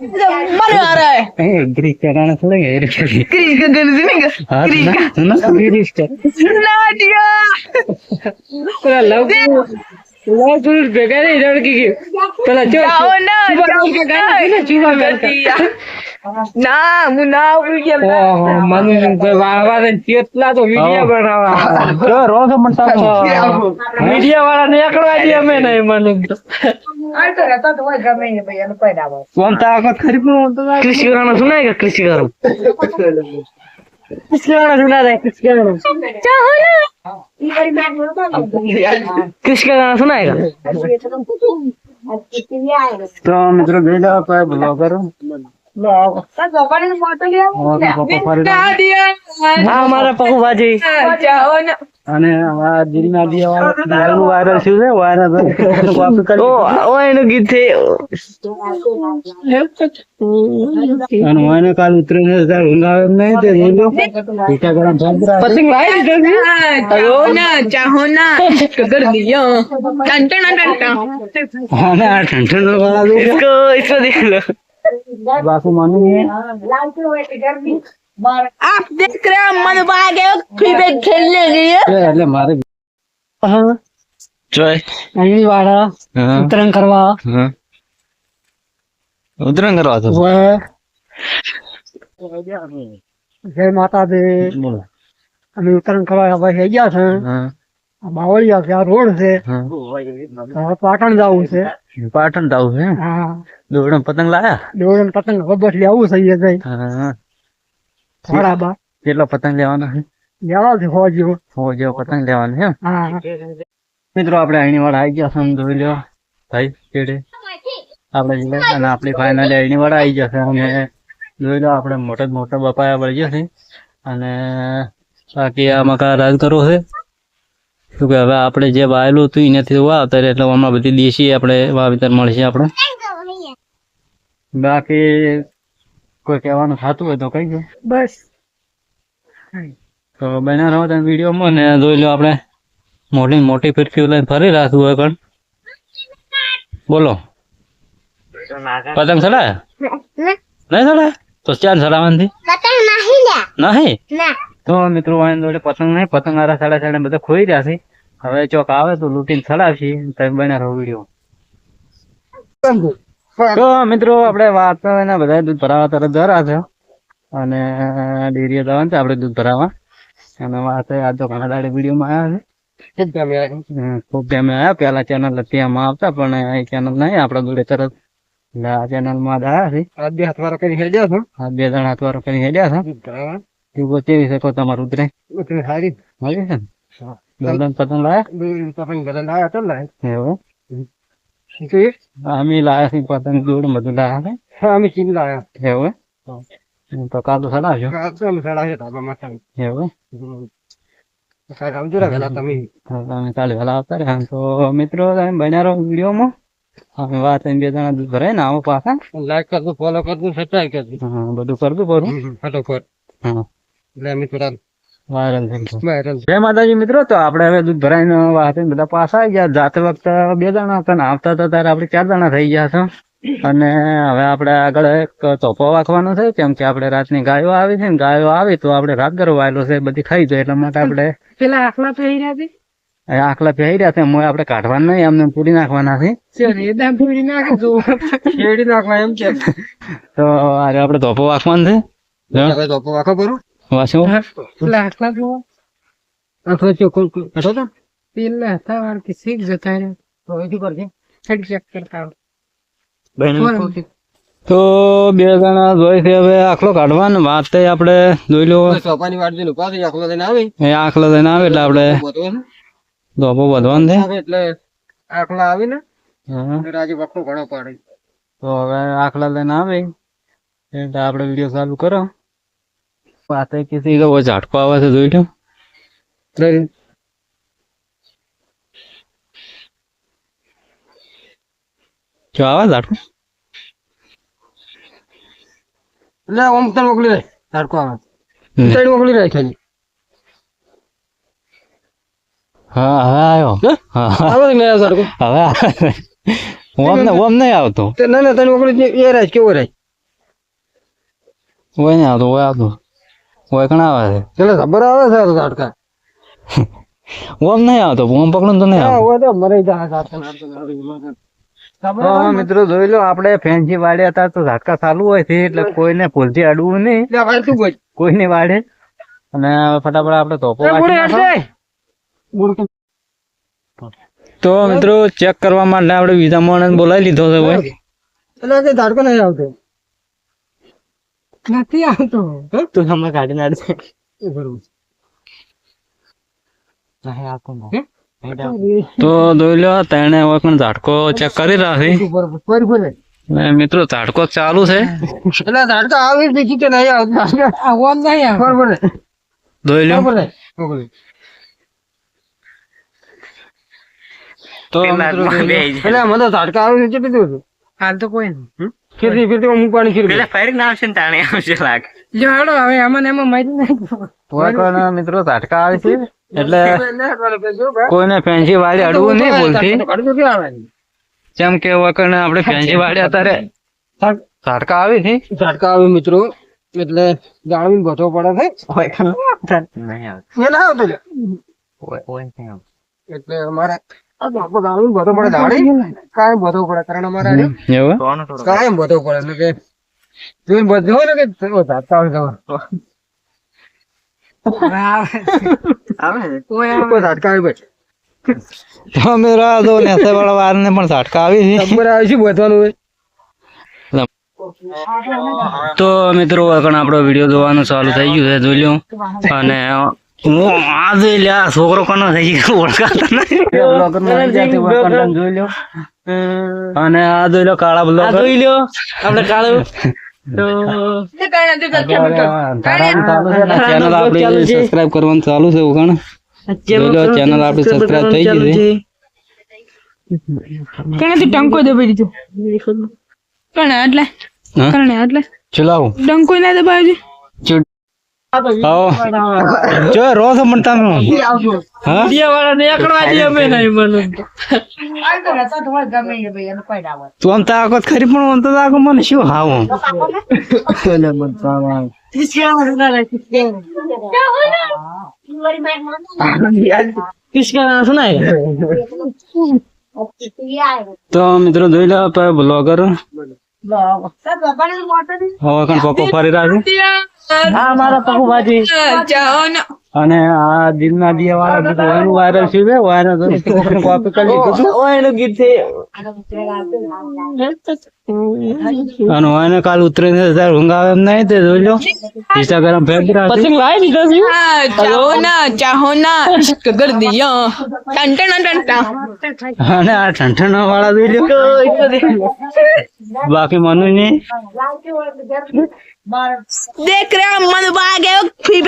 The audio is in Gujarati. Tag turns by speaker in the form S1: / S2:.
S1: बड़े आ रहा है
S2: ग्रीक का गाना सुनेंगे
S1: ग्रीक का गाना सुनेगा ग्रीक का
S2: सुना
S1: नाडिया
S2: पूरा लव सुर बेकार है लड़की की पहला चो
S1: जाओ ना
S2: का गाना सुना चुबा
S1: दिया ना मुना बोल के
S2: ओहो मनु वाला ने કેટલા તો વિડિયો બનાવા જો રોજ મનતા મીડિયા વાળા ને એકડવા દે મે નહીં મને
S1: આ તો રહેતા તો હોય ગમે ને ભાઈ એનો પૈડા આવે
S2: કોણ તા વખત ખરીદ નું તો
S1: कृषि गाना सुनाएगा कृषि गाना
S2: किसके गाना सुना दे किसके गाना
S1: चाहो ना कृषि का गाना सुनाएगा
S2: तो मित्रों गईला पर ब्लॉगर हमारा पकू भाजी અને આ દીના દિયા વાયરલ થયું છે વાયરલ કોપી કરી
S1: ઓ એનું ગીત છે
S2: અને મને કાલ ઉતરે ને ઊંઘાવે નહીં તે જોજો ટીકા ગરમ સાંભળા
S1: पतंग लाई अयो ना चाहो ना कर दिया टन टन टन टन
S2: અને આ ઠંઠણ વાળા
S1: इसको इसको देख लो
S2: બાપુ માનું ને
S1: आप देख रहे हैं मन भागे क्रिकेट खेलने गए
S2: એટલે મારે
S3: જોય
S2: અહીં વાળા
S3: હા
S2: ઉતરણ કરવા
S3: હા ઉતરણ કરવા તો
S2: જય માતા દે
S3: બોલો
S2: અમે ઉતરણ કરવા હવે થઈ ગયા છે
S3: હા
S2: આ બાવળિયા છે આ રોડ છે
S3: હા
S2: હવે પાટણ જવું છે
S3: પાટણ જાવ છે
S2: હા
S3: દોડમ પતંગ લાયા
S2: દોડન પતંગ બસ લેવું છે એ જઈ
S3: હા
S2: થોડા બા
S3: કેટલો પતંગ લેવાનો છે
S2: લેવા છે હોજો
S3: હો જેવો પતંગ લેવાનો છે
S2: હા
S3: મિત્રો આપણે આઈની વાળા આવી ગયા છે જોઈ લ્યો ભાઈ કેડે આપણે જઈએ અને આપણી ફાઇનલ આઈની વાળા આવી જશે અને જોઈ લો આપણે મોટા બપાયા વળી જશે અને બાકી આ મકા રાજ કરવો છે શું કે હવે આપણે જે વાયેલું હતું એનાથી વાવતર એટલે હમણાં બધી દેશી આપણે વાવેતર મળશે આપણે બાકી કોઈ કહેવાનું થતું હોય તો કહી દો
S2: બસ
S3: તો બન્યા રહો તમે વિડીયોમાં ને જોઈ લો આપણે મોટી ફિરકી લઈને ફરી રાખવું હોય પણ બોલો પતંગ ચડાયા નહીં ચડાયા તો ચાર ચડાવવાની નહીં તો મિત્રો વાંધો જોડે પતંગ નહીં પતંગ આરા સાડા બધા ખોઈ રહ્યા છે હવે ચોક આવે તો લૂંટીને ચડાવશી તમે બન્યા રહો વિડીયો તો મિત્રો આપણે વાત એના બધા દૂધ ભરાવા તરફ જરા છે અને ડેરીએ જવાનું છે આપણે દૂધ ભરાવા અને વાત આજ તો ઘણા દાડે વિડીયોમાં આવ્યા છે ખૂબ ટાઈમે આવ્યા પેલા ચેનલ ત્યાંમાં આવતા પણ એ ચેનલ નહીં આપણા જોડે તરત એટલે આ ચેનલમાં જ આવ્યા છે
S2: આ બે હાથ વાળો કરી હેડ્યા છો
S3: આ 2 જણા હાથવારો કરી હેડ્યા છે કેવું કેવી શકો તમારું ઉતરે
S2: ઉતરી હારી
S3: મળી છે ને ગોલ્ડન પતંગ લાયા
S2: પતંગ બધા લાયા તો લાય
S3: એવું
S2: કે
S3: અમે લાયા છે પતંગ દોડ બધું લાયા છે
S2: હા અમે ચીન લાયા
S3: એવું તો કાલ તો ચડાવજો
S2: કામ સડા છે ધાબા માથા
S3: એવું
S2: સાહેબ આવજો રા વેલા તમે
S3: તમે કાલે વહેલા આવતા રહ્યા તો મિત્રો તમે બન્યા રહો વિડીયોમાં અમે વાત 2 જણા દૂધ ભરાય ને આવો પાછા
S2: લાઈક કરજો ફોલો કરજો સબસ્ક્રાઇબ કરજો
S3: હા બધું કરતું પડું
S2: ફટોફટ
S3: હા
S2: એટલે અમે થોડા
S3: વાયરલ થઈ ગયું
S2: વાયરલ
S3: જય માતાજી મિત્રો તો આપણે હવે દૂધ ભરાઈને વાત બધા પાછા આવી ગયા જાતે વખતે 2 જણા હતા ને આવતા હતા ત્યારે આપણે 4 જણા થઈ ગયા છે અને હવે આપણે આગળ એક ચોપો વાંખવાનો છે કેમ કે આપણે રાતની ગાયો આવી છે ને ગાયો આવી તો આપણે રાત ગરો વાયેલો છે બધી ખાઈ જાય એટલા માટે આપણે
S2: પેલા આખલા થઈ રહ્યા છે
S3: આખલા ફેરી રહ્યા છે મોય આપણે કાઢવાના નહીં એમને પૂરી નાખવાના છે
S2: એકદમ ફેરી નાખે જો ફેરી નાખવા એમ કે
S3: તો આજે આપણે ધોપો વાંખવાનો છે
S2: હવે તો વાખો કરો
S3: વાંચો
S2: પેલા આખલા જો આખલા ચોકો કટો તો પેલા હતા વાર કે શીખ જતા રે તો હજુ કરજે હેડ ચેક કરતા
S3: તો 2 જણા જોઈ છે હવે આખલો કાઢવાનો વાત તો આપણે જોઈ લો
S2: ચોપાની વાટ જોઈ પાછી આખલો લઈને આવી
S3: એ આખલો લઈને આવે એટલે આપણે ધોપો વધવાનું છે
S2: એટલે આખલા આવી ને
S3: હા
S2: રાજુ વખતો ઘણો પાડે
S3: તો હવે આખલા લઈને આવે એટલે આપણે વિડીયો ચાલુ કરો વાત કે સીધો ઝાટકો આવે છે જોઈ લો જો આવે ઝાટકો
S2: એટલે ઓમ તણ મોકલી દે ઝાટકો આવે તણ મોકલી દે ખાલી
S3: હા હવે આવ્યો હા
S2: આવે ને ઝાટકો
S3: હવે ઓમ નહીં આવતો
S2: ના તણ મોકલી એ રાજ કેવો રાજ
S3: ઓય ને આવતો ઓય કણ આવે છે
S2: પેલા ખબર આવે છે ઝાટકા
S3: ઓમ નહીં આવતો ઓમ પકડો ને તો નહીં આવતો
S2: તો મરી જાય ઝાટકા
S3: તો મિત્રો જોઈ લો આપણે ફેન્સી વાડે હતા તો ઝાટકા ચાલુ હોય છે એટલે કોઈને ભૂલથી અડવું નહીં કોઈને વાડે અને ફટાફટ આપણે ધોપો વાટી નાખો. તો મિત્રો ચેક કરવા માટે આપણે બીજા માણસ બોલાવી લીધો છે ભાઈ
S2: એટલે કે ઝાટકો નહીં આવતો નથી આવતો
S3: તું હમણાં કાઢી નાખ તો જોઈ લો તેને હવે પણ ઝાટકો ચેક કરી રહ્યા છે અને મિત્રો ઝાટકો ચાલુ છે
S2: એટલે ઝાટકા આવી બીજી કે નહીં આવતો આમ નહીં આવે બરોબર
S3: જોઈ લો તો મિત્રો જોઈ લો.
S2: એટલે મને તો ઝાટકા આવે છે કેટલી દૂર હાલ તો કોઈ નહીં ફીરતી હું પાણી ફીર
S3: ફાયરિંગ ના આવશે ને તાણે આવશે લાગે
S2: જો હાડો હવે આમાં ને એમાં માહિતી નહીં
S3: કોઈ મિત્રો ઝાટકા આવે છે એટલે કોઈને ફેન્સી વાળી અડવું નહીં બોલતી જેમ કે વકરને આપણે ફેન્સી વાળી અત્યારે ઝાટકા આવી છે
S2: ઝાટકા આવે મિત્રો એટલે જાળવીને બધો પડે છે એ ના આવતો એટલે અમારે જાળવીને બધો પડે દાડી કાયમ બધો પડે કારણ અમારે
S3: એવું
S2: કાયમ બધો પડે એટલે કે જોઈને બધું હોય ને કે ઝાટકા આવે કોઈ ઝાટકા આવે ભાઈ
S3: તો મેરો આ દો નેસે વાળા વારને પણ ઝાટકા આવી છે
S2: નંબર આવે છે બધવાનું હોય
S3: તો મિત્રો આગળ આપણો વિડીયો જોવાનું ચાલુ થઈ ગયું છે જોઈ લો અને હું આ જોઈ લે આ છોકરો કોનો થઈ ગયો ઓળખાતો નહીં જોઈ લો અને આ જોઈ લો કાળા બ્લોગર જોઈ લો આપણે કાળું ચેનલ આપણી સબસ્ક્રાઇબ કરવાનું ચાલુ છે ઓગણ જોઈ લો ચેનલ આપણી સબસ્ક્રાઇબ થઈ ગઈ છે
S1: કણાથી ટંકો દબાઈ દીધો કણા એટલે કણા એટલે
S3: ચલાવું
S1: ટંકો ના દબાવ્યો છે
S3: જો રોજ મળતા હા
S2: વાળા ને એકડવા દે અમે નહીં મને
S3: તું આમ તાકો ખરી પણ આમ તો તાકો મને શું હાવ તો મિત્રો જોઈ લો બ્લોગર હવે કણ પપ્પો ફરી રહ્યા છે
S2: હા મારા પકુભાજી
S3: અને આ દિલના દિયા વાળા ગીત એનું વાયરલ છે વાયરલ કોપી કરી લીધું
S2: એનું ગીત છે
S3: અને વાયને કાલ ઉતરે ઊંઘ આવે એમ નહીં તે જોઈ લો ઇન્સ્ટાગ્રામ ફેક
S2: પછી લાવી દીધો છે
S1: ચાહો ના ઇશ્ક કર દિયા ટંટણ ટંટા
S3: અને આ ઠંઠણ વાળા જોઈ લો બાકી મનુ નહીં
S1: देख रहे हो मन भागे